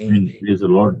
Praise the Lord.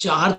4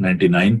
99,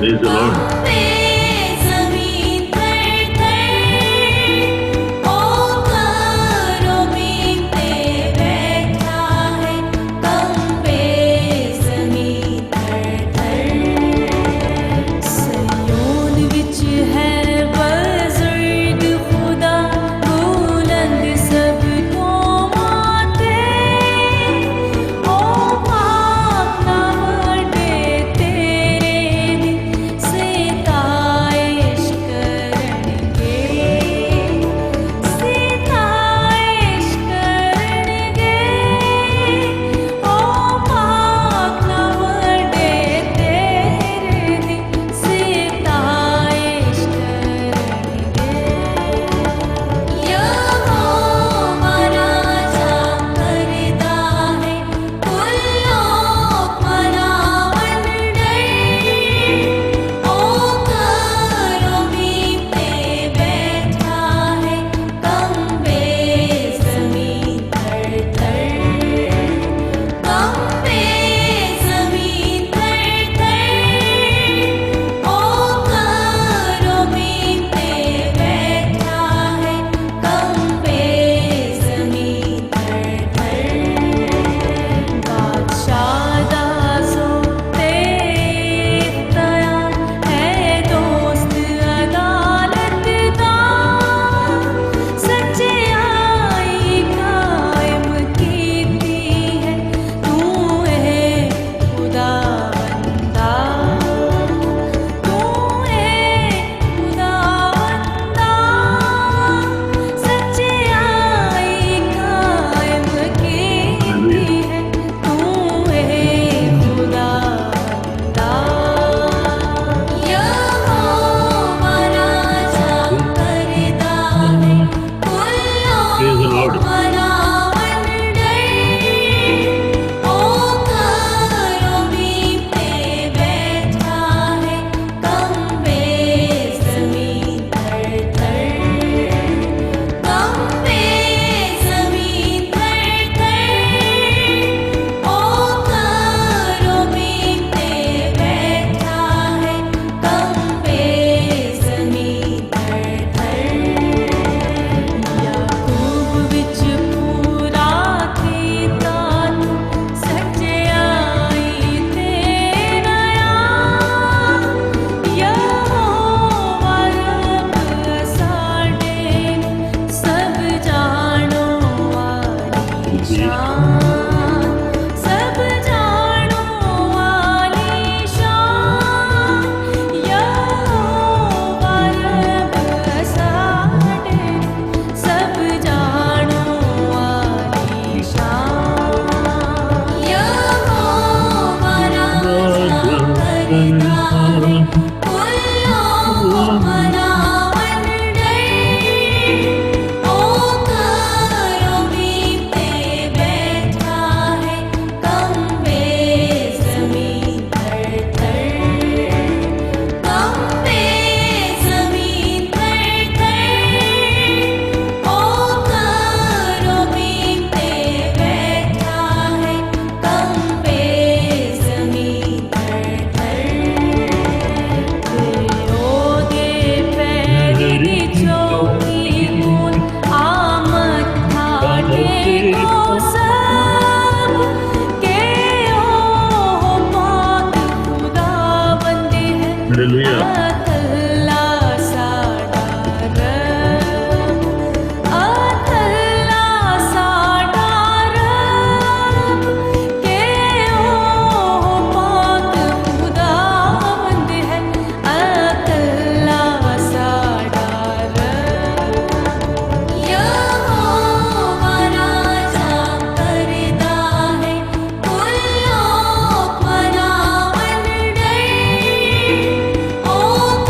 Praise the Lord. Hallelujah. Oh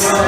Yeah.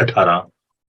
18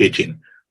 18।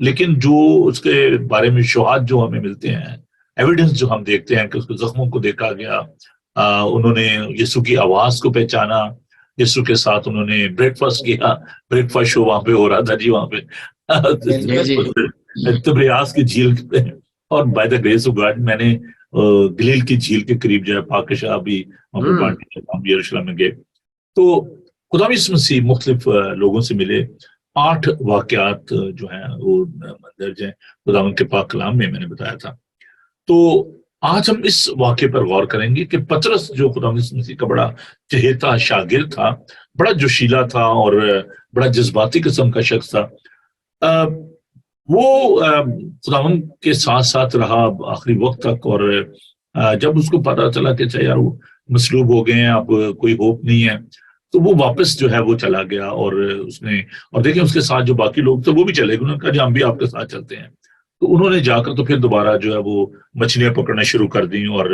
لیکن جو اس کے بارے میں شواہد جو ہمیں ملتے ہیں، ایویڈنس جو ہم دیکھتے ہیں کہ اس کے زخموں کو دیکھا گیا، انہوں نے یسوع کی آواز کو پہچانا، یسوع کے ساتھ انہوں نے بریک فاسٹ کیا، بریک فاسٹ شو وہاں پہ ہو رہا تھا جی وہاں پہ تبریاس کی جھیل پہ، اور by the grace of God میں نے گلیل کی جھیل کے قریب جو ہے پاک شاہ بھی وہاں پہ پارٹی ہم یروشلم میں گئے، تو خدا یسوع مسیح مختلف لوگوں سے ملے۔ 8 واقعات جو ہیں وہ درج ہیں خداوند کے پاک کلام میں نے بتایا تھا۔ تو آج ہم اس واقعے پر غور کریں گے کہ پطرس جو خداوند یسوع مسیح کا بڑا چہیتا شاگرد تھا، بڑا جوشیلا تھا اور بڑا جذباتی قسم کا شخص تھا، وہ خداوند کے ساتھ ساتھ رہا آخری وقت تک، اور جب اس کو پتا چلا کہ اچھا یار وہ مصلوب ہو گئے ہیں، اب کوئی ہوپ نہیں ہے، تو وہ واپس جو ہے وہ چلا گیا، اور اس نے، اور دیکھیں اس کے ساتھ جو باقی لوگ تھے وہ بھی چلے گئے، انہوں نے کہا جی ہم بھی آپ کے ساتھ چلتے ہیں، تو انہوں نے جا کر تو پھر دوبارہ جو ہے وہ مچھلیاں پکڑنا شروع کر دیں۔ اور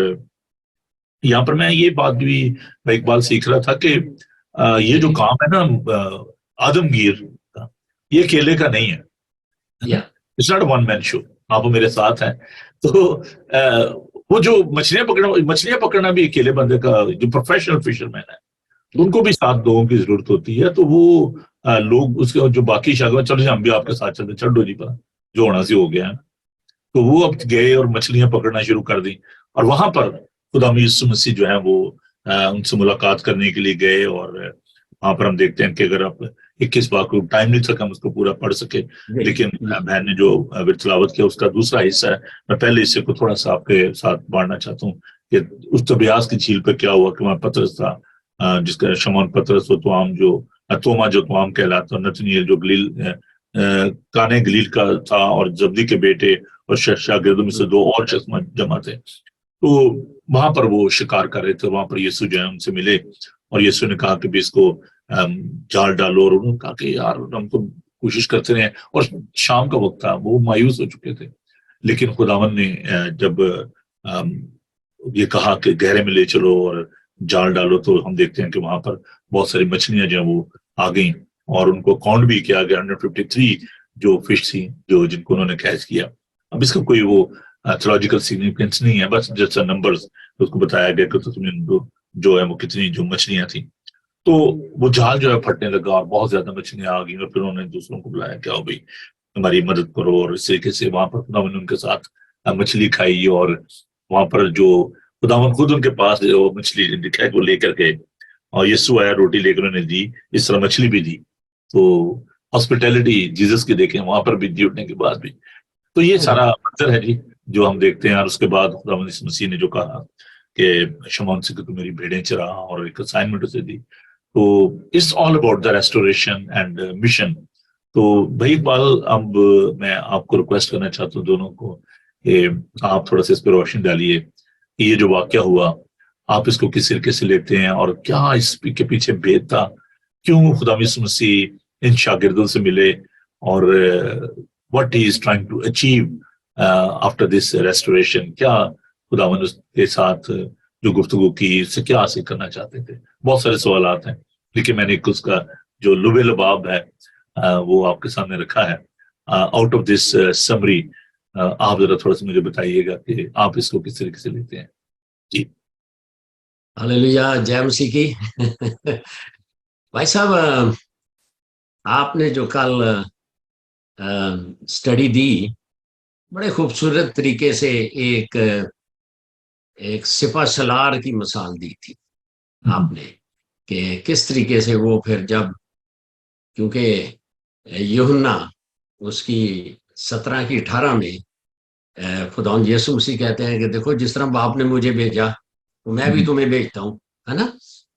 یہاں پر میں یہ بات بھی میں اقبال سیکھ رہا تھا کہ یہ جو کام ہے نا آدمگیر کا، یہ اکیلے کا نہیں ہے، اٹس ناٹ ون مین شو، آپ میرے ساتھ ہیں۔ تو وہ جو مچھلیاں پکڑنا بھی اکیلے بندے کا، جو پروفیشنل فشر مین ہے ان کو بھی ساتھ لوگوں کی ضرورت ہوتی ہے، تو وہ لوگ اس کے جو باقی شاگرد، چلو جی ہم بھی آپ کے ساتھ چلتے، چھڈو جی پر جو ہونا سی ہو گیا ہے، تو وہ اب گئے اور مچھلیاں پکڑنا شروع کر دی، اور وہاں پر خدا یسوع مسیح جو ہے وہ ان سے ملاقات کرنے کے لیے گئے، اور وہاں پر ہم دیکھتے ہیں کہ اگر آپ 21 بار کو ٹائم نہیں سکا ہم اس کو پورا پڑھ سکے، لیکن بہن نے جو تلاوت کیا اس کا دوسرا حصہ ہے، میں پہلے حصے کو تھوڑا سا آپ کے ساتھ بانٹنا چاہتا ہوں کہ اس تبریاس کی جھیل پہ کیا ہوا کہ وہاں پطرس تھا، جس کا شمعون پطرس، و توام جو توما جو توام کہلاتا، نتنیل جو گلیل کانے گلیل کا تھا، اور زبدی کے بیٹے اور شاگردوں میں سے 2 اور شخص جمع تھے، تو وہاں پر وہ شکار کر رہے تھے، وہاں پر یسوع جو ہے ان سے ملے، اور یسوع نے کہا کہ بھی اس کو جال ڈالو، اور انہوں نے کہا کہ یار ہم تو کوشش کرتے رہے، اور شام کا وقت تھا، وہ مایوس ہو چکے تھے، لیکن خداوند نے جب یہ کہا کہ گہرے میں لے چلو اور جال ڈالو، تو ہم دیکھتے ہیں کہ وہاں پر بہت ساری مچھلیاں جو ہیں وہ آ گئیں، اور ان کو کاؤنٹ بھی کیا گیا، 153 جو فش تھی جو جن کو انہوں نے کیچ کیا۔ اب اس کا کوئی وہ تھیولوجیکل سگنیفیکینس نہیں ہے، بس جسٹ نمبرز اس کو بتایا گیا کہ جو ہے وہ کتنی جو مچھلیاں تھیں، تو وہ جال جو ہے پھٹنے لگا اور بہت زیادہ مچھلیاں آ گئیں، اور پھر انہوں نے دوسروں کو بلایا کہ آؤ بھائی ہماری مدد کرو، اور اس طریقے سے وہاں پر خداوند نے ان کے ساتھ مچھلی کھائی، اور وہاں پر جو خداوند خود ان کے پاس جو مچھلی دکھائے وہ لے کر گئے، اور یسوع آیا روٹی لے کر انہوں نے دی، اس طرح مچھلی بھی دی، تو ہاسپٹیلٹی جیزس کی دیکھیں وہاں پر بھی دی اٹھنے کے بعد بھی۔ تو یہ سارا منظر ہے جی جو ہم دیکھتے ہیں، اور اس کے بعد خداوند یسوع مسیح نے جو کہا کہ شمعون سے کہ تو میری بھیڑیں چرا، اور ایک اسائنمنٹ اسے دی، تو it's all about the restoration and mission. تو بھائی اقبال، اب میں آپ کو ریکویسٹ کرنا چاہتا ہوں دونوں کو کہ آپ تھوڑا سا اس پہ روشنی ڈالیے، یہ جو واقعہ ہوا آپ اس کو کس طریقے سے لیتے ہیں، اور کیا اس کے پیچھے بھید تھا، کیوں خدا یسوع مسیح ان شاگردوں سے ملے، اور what he is trying to achieve after this restoration، کیا خداوند اس کے ساتھ جو گفتگو کی اس سے کیا حاصل کرنا چاہتے تھے۔ بہت سارے سوالات ہیں، لیکن میں نے اس کا جو لب لباب ہے وہ آپ کے سامنے رکھا ہے۔ آؤٹ آف دس سمری آپ ذرا تھوڑا سا مجھے بتائیے گا کہ آپ اس کو کس طریقے سے لیتے ہیں۔ جی ہلیلویا، جے مسیح کی۔ بھائی صاحب، آپ نے جو کل اسٹڈی دی، بڑے خوبصورت طریقے سے ایک سپہ سالار کی مثال دی تھی آپ نے، کہ کس طریقے سے وہ پھر جب، کیونکہ یوحنا اس کی 17 کی 18 میں خداوند یسوع مسیح کہتے ہیں کہ دیکھو جس طرح باپ نے مجھے بھیجا تو میں بھی تمہیں بھیجتا ہوں، ہے نا۔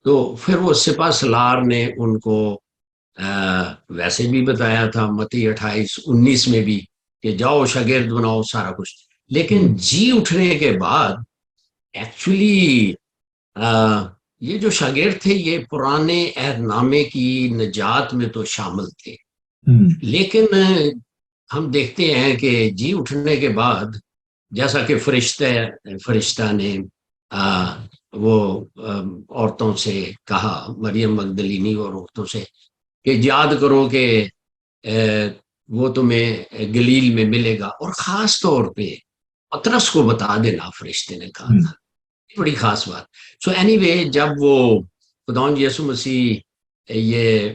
تو پھر وہ سپہ سالار نے ان کو ویسے بھی بتایا تھا متی 28-19 میں بھی کہ جاؤ شاگرد بناؤ سارا کچھ، لیکن جی اٹھنے کے بعد ایکچولی یہ جو شاگرد تھے یہ پرانے عہد نامے کی نجات میں تو شامل تھے، لیکن ہم دیکھتے ہیں کہ جی اٹھنے کے بعد جیسا کہ فرشتہ نے وہ عورتوں سے کہا، مریم مگدلینی اور عورتوں سے، کہ یاد کرو کہ وہ تمہیں گلیل میں ملے گا، اور خاص طور پہ پطرس کو بتا دینا، فرشتے نے کہا تھا، بڑی خاص بات. سو اینی وے، جب وہ خداوند یسوع مسیح یہ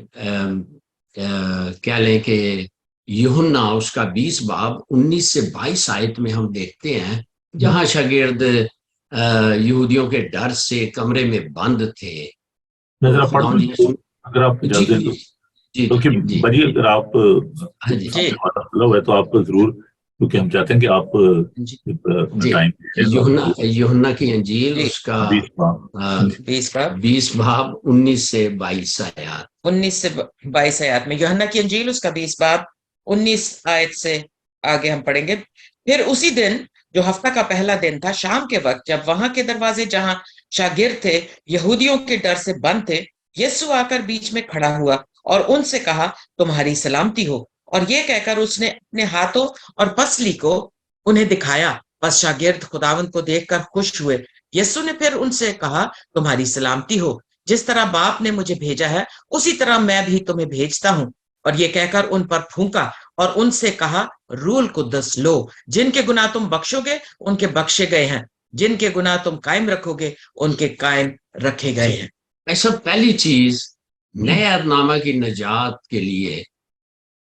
کہہ لیں کہ یوحنا اس کا 20 باب 19 سے 22 آیت میں ہم دیکھتے ہیں جہاں شاگرد یہودیوں کے ڈر سے کمرے میں بند تھے. ذرا پڑھ دوں اگر آپ اجازت دیں تو، کیونکہ بڑی اگر آپ ہوا ہے تو آپ بھر، کیونکہ ہم چاہتے ہیں کہ آپ ٹائم یوحنا کی انجیل اس کا 20 باب 19 سے 22 آیات، 19 سے 22 آیات میں یوحنا کی انجیل اس کا 20 باب 19 آیت سے آگے ہم پڑھیں گے. پھر اسی دن جو ہفتہ کا پہلا دن تھا، شام کے وقت، جب وہاں کے دروازے جہاں شاگرد تھے یہودیوں کے ڈر سے بند تھے، یسوع آ کر بیچ میں کھڑا ہوا اور ان سے کہا تمہاری سلامتی ہو، اور یہ کہہ کر اس نے اپنے ہاتھوں اور پسلی کو انہیں دکھایا. بس شاگرد خداوند کو دیکھ کر خوش ہوئے. یسوع نے پھر ان سے کہا تمہاری سلامتی ہو، جس طرح باپ نے مجھے بھیجا ہے اسی طرح میں بھی تمہیں بھیجتا ہوں. اور یہ کہہ کر ان پر پھونکا اور ان سے کہا روح القدس لو، جن کے گناہ تم بخشو گے ان کے بخشے گئے ہیں، جن کے گناہ تم قائم رکھو گے ان کے قائم رکھے گئے ہیں. ایسا پہلی چیز نئے عہدنامہ کی نجات کے لیے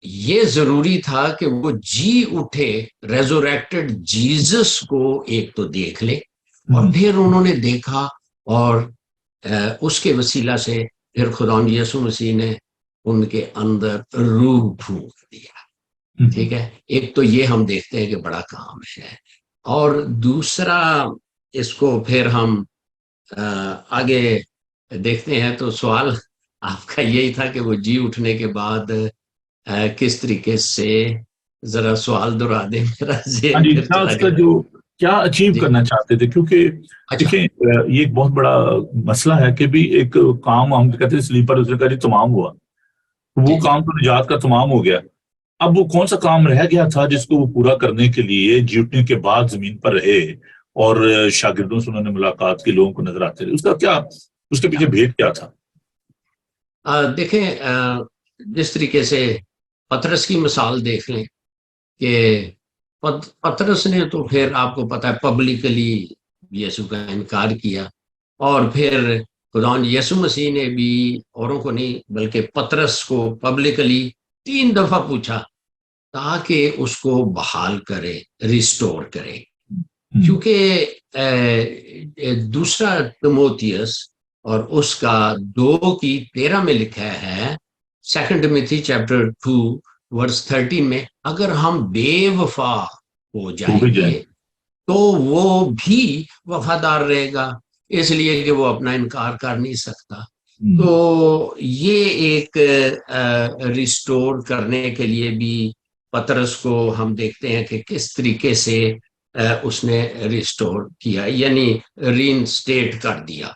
یہ ضروری تھا کہ وہ جی اٹھے ریزوریکٹڈ جیزس کو ایک تو دیکھ لے، اور پھر انہوں نے دیکھا اور اس کے وسیلہ سے پھر خداوند یسوع مسیح نے ان کے اندر روح پھونک دیا. ٹھیک ہے، ایک تو یہ ہم دیکھتے ہیں کہ بڑا کام ہے. اور دوسرا اس کو پھر ہم آگے دیکھتے ہیں تو سوال آپ کا یہی تھا کہ وہ جی اٹھنے کے بعد کس طریقے سے، ذرا سوال دہرا دیں میرا جو کیا اچیو کرنا چاہتے تھے، کیونکہ دیکھیں یہ ایک بہت بڑا مسئلہ ہے کہ بھی ایک کام ہم کہتے ہیں سلیپر اس نے تمام ہوا، وہ کام تو نجات کا تمام ہو گیا. اب وہ کون سا کام رہ گیا تھا جس کو وہ پورا کرنے کے لیے جی اٹھنے کے بعد زمین پر رہے اور شاگردوں سے انہوں نے ملاقات کی، لوگوں کو نظر آتے رہے، اس کا کیا، اس کے پیچھے بھید کیا تھا؟ دیکھیں جس طریقے سے پطرس کی مثال دیکھ لیں کہ پطرس نے تو پھر آپ کو پتا ہے پبلکلی یسوع کا انکار کیا، اور پھر خداوند یسوع مسیح نے بھی اوروں کو نہیں بلکہ پطرس کو پبلکلی 3 دفعہ پوچھا تاکہ اس کو بحال کرے، ریسٹور کرے. کیونکہ دوسرا تیموتھیوس اور اس کا 2:13 میں لکھا ہے، 2 ٹیموتھی چیپٹر 2 ورس 13 میں، اگر ہم بے وفا ہو جائیں گے تو وہ بھی وفادار رہے گا، اس لیے کہ وہ اپنا انکار کر نہیں سکتا. تو یہ ایک ریسٹور کرنے کے لیے بھی پطرس کو ہم دیکھتے ہیں کہ کس طریقے سے اس نے ریسٹور کیا، یعنی ری انسٹیٹ کر دیا.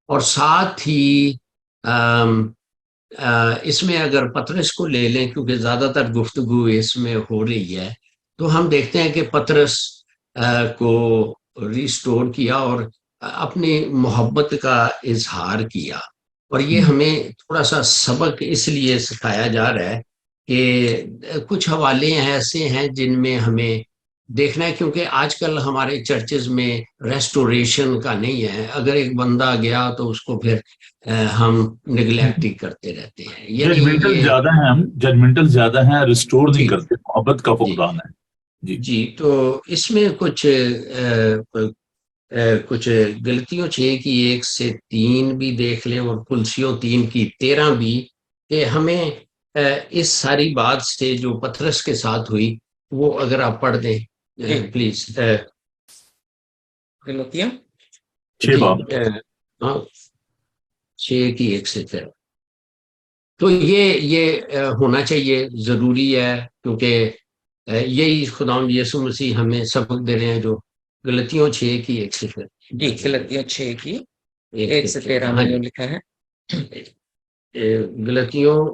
اور ساتھ ہی اس میں اگر پطرس کو لے لیں کیونکہ زیادہ تر گفتگو اس میں ہو رہی ہے، تو ہم دیکھتے ہیں کہ پطرس کو ریسٹور کیا اور اپنی محبت کا اظہار کیا. اور یہ ہمیں تھوڑا سا سبق اس لیے سکھایا جا رہا ہے کہ کچھ حوالے ایسے ہیں جن میں ہمیں دیکھنا ہے، کیونکہ آج کل ہمارے چرچز میں ریسٹوریشن کا نہیں ہے. اگر ایک بندہ گیا تو اس کو پھر ہم نگلیکٹ ہی کرتے رہتے ہیں، ججمنٹل زیادہ ہیں، ہم ججمنٹل زیادہ ہیں، ریسٹور نہیں کرتے، محبت کا فقدان ہے. جی تو اس میں کچھ غلطیوں 6 کی 1 سے 3 بھی دیکھ لیں، اور کلسیوں 3 کی 13 بھی، کہ ہمیں اس ساری بات سے جو پطرس کے ساتھ ہوئی وہ اگر آپ پڑھ دیں پلیز. غلطیاں 6 کی 1 سے 13. تو یہ ہونا چاہیے، ضروری ہے، کیونکہ یہی خداوند یسوع مسیح ہمیں سبق دے رہے ہیں جو غلطیوں 6 کی 1 سے 13. جی غلطیوں 6 کی 1 سے 13 میں جو لکھا ہے، غلطیوں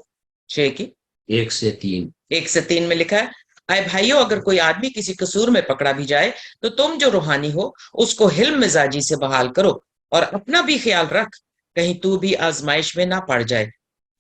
6 کی 1 سے 3 1 سے 3 میں لکھا ہے، اے بھائیو اگر کوئی آدمی کسی قصور میں پکڑا بھی جائے تو تم جو روحانی ہو اس کو حلم مزاجی سے بحال کرو، اور اپنا بھی خیال رکھ کہیں تو بھی آزمائش میں نہ پڑ جائے.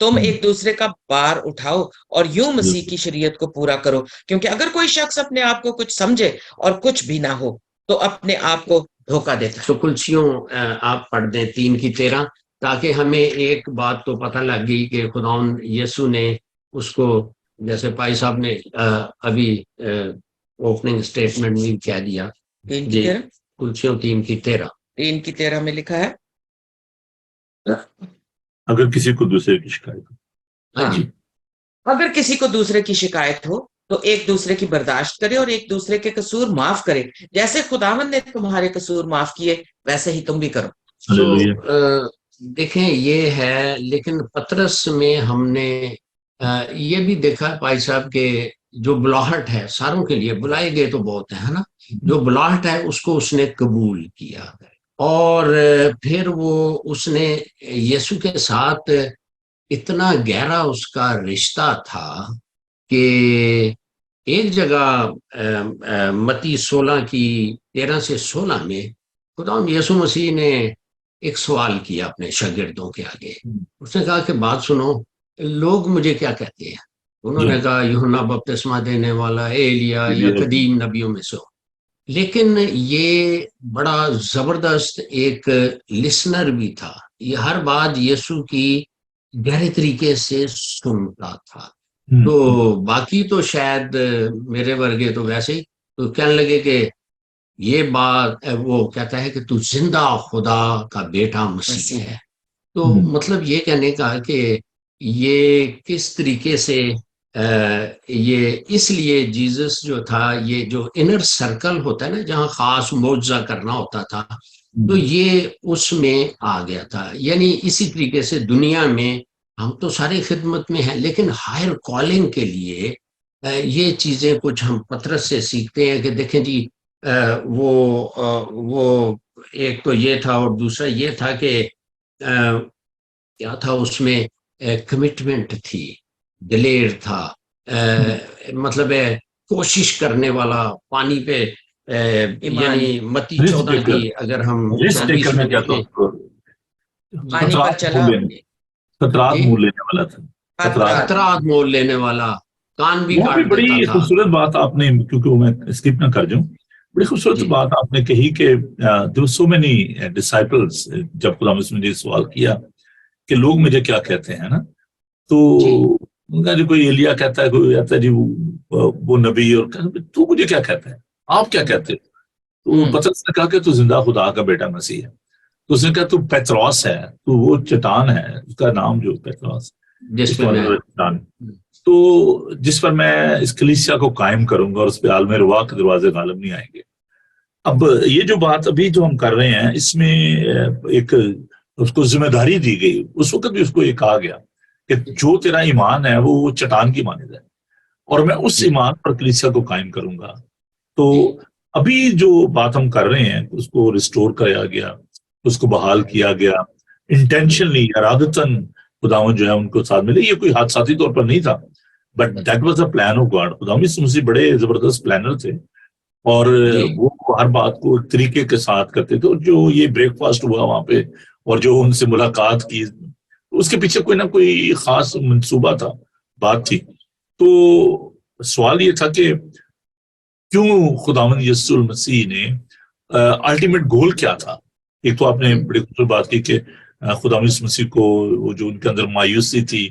تم ایک دوسرے کا بار اٹھاؤ اور یوں مسیح کی شریعت کو پورا کرو، کیونکہ اگر کوئی شخص اپنے آپ کو کچھ سمجھے اور کچھ بھی نہ ہو تو اپنے آپ کو دھوکہ دیتا ہے۔ تو کلسیوں آپ پڑھ دیں 3:13 تاکہ ہمیں ایک بات تو پتہ لگ گئی کہ خداوند یسوع نے اس کو، جیسے پائی صاحب نے ابھی اوپننگ اسٹیٹمنٹ میں کہہ دیا، 3:13 کلسیوں 3:13 3:13 میں لکھا ہے اگر کسی کو دوسرے کی شکایت ہو۔ ہاں جی، اگر کسی کو دوسرے کی شکایت ہو تو ایک دوسرے کی برداشت کرے اور ایک دوسرے کے قصور معاف کرے، جیسے خداوند نے تمہارے قصور معاف کیے ویسے ہی تم بھی کرو۔ تو ہلیلویہ۔ دیکھیں یہ ہے، لیکن پطرس میں ہم نے یہ بھی دیکھا پائی صاحب کہ جو بلاہٹ ہے ساروں کے لیے، بلائے گئے تو بہت ہے نا، جو بلاہٹ ہے اس کو اس نے قبول کیا، اور پھر وہ اس نے یسوع کے ساتھ اتنا گہرا اس کا رشتہ تھا کہ ایک جگہ متی 16:13-16 میں خدا یسوع مسیح نے ایک سوال کیا اپنے شاگردوں کے آگے۔ اس نے کہا کہ بات سنو، لوگ مجھے کیا کہتے ہیں؟ انہوں نے کہا یوحنا بپتسمہ دینے والا، ایلیا یا قدیم نبیوں میں سے ہو۔ لیکن یہ بڑا زبردست ایک لسنر بھی تھا، یہ ہر بات یسوع کی گہرے طریقے سے سنتا تھا۔ تو باقی تو شاید میرے ورگے تو ویسے ہی تو کہنے لگے کہ یہ بات، وہ کہتا ہے کہ تو زندہ خدا کا بیٹا مسیح ہے۔ تو مطلب یہ کہنے کا کہ یہ کس طریقے سے یہ اس لیے جیزس جو تھا، یہ جو انر سرکل ہوتا ہے نا جہاں خاص معجزہ کرنا ہوتا تھا، تو یہ اس میں آ گیا تھا۔ یعنی اسی طریقے سے دنیا میں ہم تو ساری خدمت میں ہیں، لیکن ہائر کالنگ کے لیے یہ چیزیں کچھ ہم پطرس سے سیکھتے ہیں کہ دیکھیں جی وہ ایک تو یہ تھا، اور دوسرا یہ تھا کہ کیا تھا اس میں کمٹمنٹ تھی، دلیر تھا، مطلب کوشش کرنے والا، پانی پہ یعنی متی 14 کی اگر ہم 24 میں دیکھیں، پانی پر چلا، خطرات مول لینے والا تھا، خطرات مول لینے والا، کان بھی وہ کاٹ بڑی دیتا تھا۔ خوبصورت بات آپ نے، کیونکہ وہ میں اسکپ نہ کر جاؤں، بڑی خوبصورت بات آپ نے کہی کہ there were so many disciples، جب خدا مسیح نے سوال کیا کہ لوگ مجھے کیا کہتے ہیں نا، تو ان کا جو کوئی ایلیا کہتا ہے، کوئی کہتا ہے جی وہ نبی، اور تو مجھے کیا کہتا ہے، آپ کیا کہتے ہیں؟ تو پطرس نے کہا کہ تو زندہ خدا کا بیٹا مسیح ہے۔ تو اس نے کہا تو پیتروس ہے، تو وہ چٹان ہے، اس کا نام جو پیتروس، تو جس پر میں اس کلیسیا کو قائم کروں گا اور اس پہ عالم روا کے دروازے غالب نہیں آئیں گے۔ اب یہ جو بات ابھی جو ہم کر رہے ہیں، اس میں ایک اس کو ذمہ داری دی گئی، اس وقت بھی اس کو یہ کہا گیا کہ جو تیرا ایمان ہے وہ چٹان کی مانند ہے، اور میں اس ایمان پر کلیسیا کو قائم کروں گا۔ تو ابھی جو بات ہم کر رہے ہیں اس کو ریسٹور کرایا گیا، اس کو بحال کیا گیا، انٹینشنلی، ارادتاً خداوند جو ہے ان کو ساتھ ملے۔ یہ کوئی حادثاتی طور پر نہیں تھا، but that was a plan of God. خداوند یسوع مسیح بڑے زبردست پلانر تھے، اور وہ ہر بات کو طریقے کے ساتھ کرتے تھے۔ اور جو یہ بریک فاسٹ ہوا وہاں پہ، اور جو ان سے ملاقات کی، اس کے پیچھے کوئی نہ کوئی خاص منصوبہ تھا، بات تھی۔ تو سوال یہ تھا کہ کیوں خداوند یسوع المسیح نے الٹیمیٹ گول کیا تھا؟ ایک تو آپ نے بڑی خوبصورت بات کی کہ خداوند یسوع مسیح کو وہ جو ان کے اندر مایوسی تھی،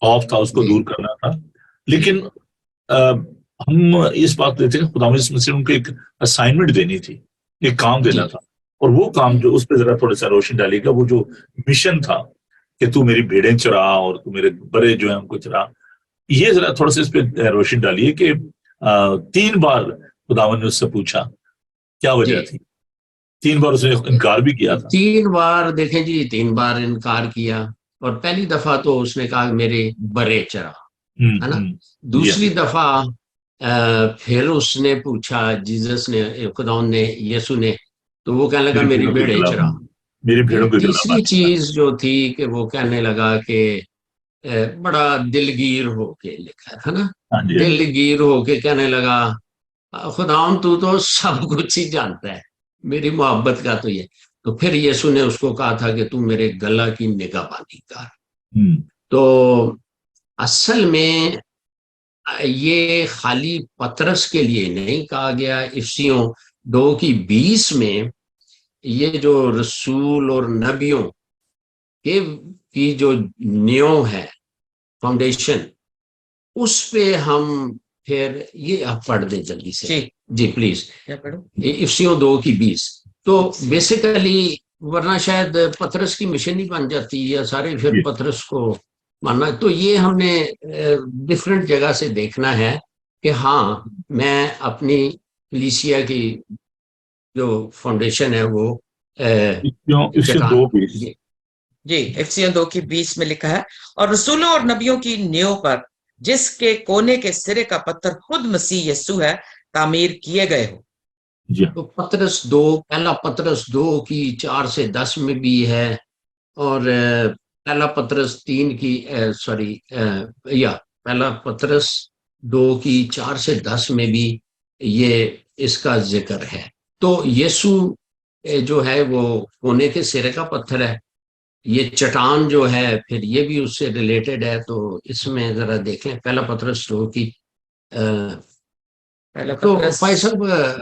خوف تھا، اس کو دور کرنا تھا۔ لیکن ہم اس بات لیتے ہیں کہ خداوند یسوع مسیح نے ان کو ایک اسائنمنٹ دینی تھی، ایک کام دینا تھا، اور وہ کام جو اس پہ ذرا تھوڑا سا روشن ڈالے گا، وہ جو مشن تھا کہ تو میری بھیڑیں چرا اور تو میرے بڑے جو ہیں ان کو چرا، یہ ذرا تھوڑا سا اس پہ روشن ڈالیے کہ 3 بار خداوند نے اس سے پوچھا، کیا وجہ تھی؟ 3 بار اس نے انکار بھی کیا تھا۔ 3 بار دیکھیں جی، 3 بار انکار کیا، اور پہلی دفعہ تو اس نے کہا میرے برے چرا، ہے نا۔ دوسری دفعہ پھر اس نے پوچھا، جیزس نے، خداوند نے، یسوع نے، تو وہ کہنے لگا میری بھیڑیں چرا۔ تیسری چیز جو تھی کہ وہ کہنے لگا کہ بڑا دلگیر ہو کے لکھا ہے نا، دلگیر ہو کے کہنے لگا خداوند تو سب کچھ ہی جانتا ہے، میری محبت کا تو یہ۔ تو پھر یسوع نے اس کو کہا تھا کہ تو میرے گلا کی نگہبانی کر۔ تو اصل میں یہ خالی پطرس کے لیے نہیں کہا گیا. افسیوں 2:20 میں یہ جو رسول اور نبیوں کی جو نیو ہے فاؤنڈیشن, اس پہ ہم پھر یہ آپ پڑھ دیں جلدی سے جی پلیز. افسیوں 2:20. تو بیسیکلی ورنہ شاید پطرس کی مشن ہی بن جاتی یا سارے پھر پطرس کو ماننا. تو یہ ہم نے ڈفرینٹ جگہ سے دیکھنا ہے کہ ہاں میں اپنی کلیسیا کی جو فاؤنڈیشن ہے وہ جی افسیوں 2:20 میں لکھا ہے, اور رسولوں اور نبیوں کی نیو پر جس کے کونے کے سرے کا پتھر خود مسیح یسوع ہے تعمیر کیے گئے ہو. تو پطرس 2, پہلا پطرس 2:4-10 میں بھی ہے, اور پہلا پطرس 3 کی پہلا پطرس 2:4-10 میں بھی یہ اس کا ذکر ہے. تو یسوع جو ہے وہ کونے کے سرے کا پتھر ہے, یہ چٹان جو ہے پھر یہ بھی اس سے ریلیٹڈ ہے. تو اس میں ذرا دیکھیں پہلا پطرس 2 کی تو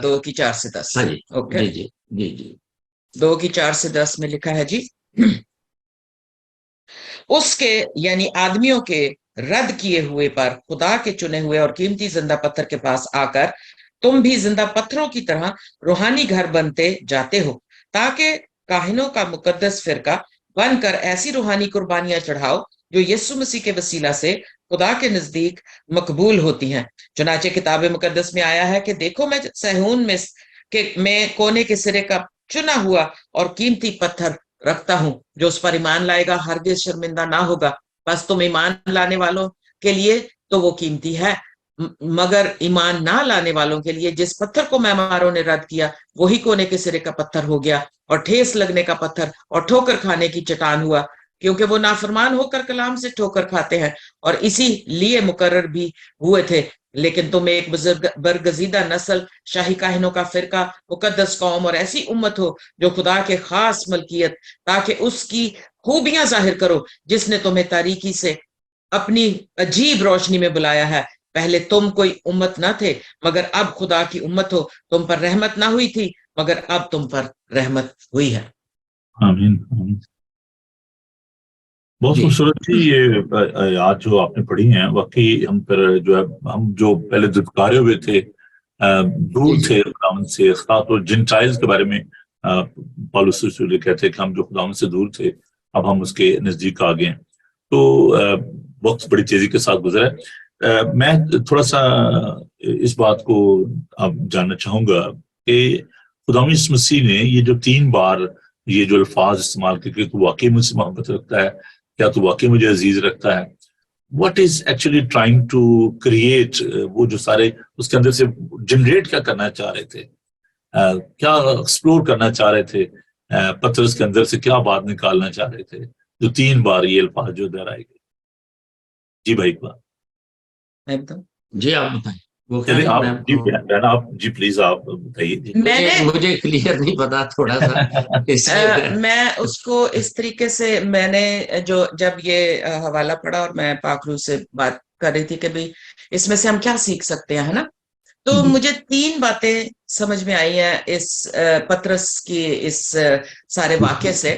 2:4-10. ہاں جی جی جی جی 2:4-10 میں لکھا ہے جی, اس کے یعنی آدمیوں کے رد کیے ہوئے پر خدا کے چنے ہوئے اور قیمتی زندہ پتھر کے پاس آ کر تم بھی زندہ پتھروں کی طرح روحانی گھر بنتے جاتے ہو, تاکہ کاہنوں کا مقدس فرقہ بن کر ایسی روحانی قربانیاں چڑھاؤ جو یسوع مسیح کے وسیلہ سے خدا کے نزدیک مقبول ہوتی ہیں. چنانچہ کتاب مقدس میں آیا ہے کہ دیکھو میں صہیون میں کونے کے سرے کا چنا ہوا اور قیمتی پتھر رکھتا ہوں, جو اس پر ایمان لائے گا ہرگز شرمندہ نہ ہوگا. بس تم ایمان لانے والوں کے لیے تو وہ قیمتی ہے, مگر ایمان نہ لانے والوں کے لیے جس پتھر کو معماروں نے رد کیا وہی کونے کے سرے کا پتھر ہو گیا اور ٹھیس لگنے کا پتھر اور ٹھوکر کھانے کی چٹان ہوا, کیونکہ وہ نافرمان ہو کر کلام سے ٹھوکر کھاتے ہیں اور اسی لیے مقرر بھی ہوئے تھے. لیکن تم ایک برگزیدہ نسل, شاہی کاہنوں کا فرقہ, مقدس قوم اور ایسی امت ہو جو خدا کے خاص ملکیت, تاکہ اس کی خوبیاں ظاہر کرو جس نے تمہیں تاریکی سے اپنی عجیب روشنی میں بلایا ہے. پہلے تم کوئی امت نہ تھے مگر اب خدا کی امت ہو, تم پر رحمت نہ ہوئی تھی مگر اب تم پر رحمت ہوئی ہے. آمین. بہت خوبصورت تھی یہ آیات جو آپ نے پڑھی ہیں. واقعی ہم پر جو ہے ہم جو پہلے دھتکارے ہوئے تھے, دور تھے خداوند سے, خاص طور جنٹائلز کے بارے میں پالوس رسول کہتے ہیں کہ ہم جو خداوند سے دور تھے اب ہم اس کے نزدیک آ گئے. تو وقت بڑی تیزی کے ساتھ گزرا ہے. میں تھوڑا سا اس بات کو اب جاننا چاہوں گا کہ خداوند یسوع مسیح نے یہ جو 3 بار یہ جو الفاظ استعمال کر کے تو واقعی مجھ سے محبت رکھتا ہے, کیا تو واقعی مجھے عزیز رکھتا ہے, what is actually trying to create, وہ جو سارے اس کے اندر سے جنریٹ کیا کرنا چاہ رہے تھے, کیا ایکسپلور کرنا چاہ رہے تھے, پترس کے اندر سے کیا بات نکالنا چاہ رہے تھے جو 3 بار یہ الفاظ جو دہرائے گئے. جی بھائی جی آپ بتائیں. آپ جی پلیز آپ بتائیے. مجھے کلیئر نہیں پتا تھوڑا سا میں اس کو اس طریقے سے میں نے جب یہ حوالہ پڑھا اور میں پاک روح سے بات کر رہی تھی کہ بھئی اس میں سے ہم کیا سیکھ سکتے ہیں, ہے نا. تو مجھے 3 باتیں سمجھ میں آئی ہیں اس پترس کی اس سارے واقعے سے,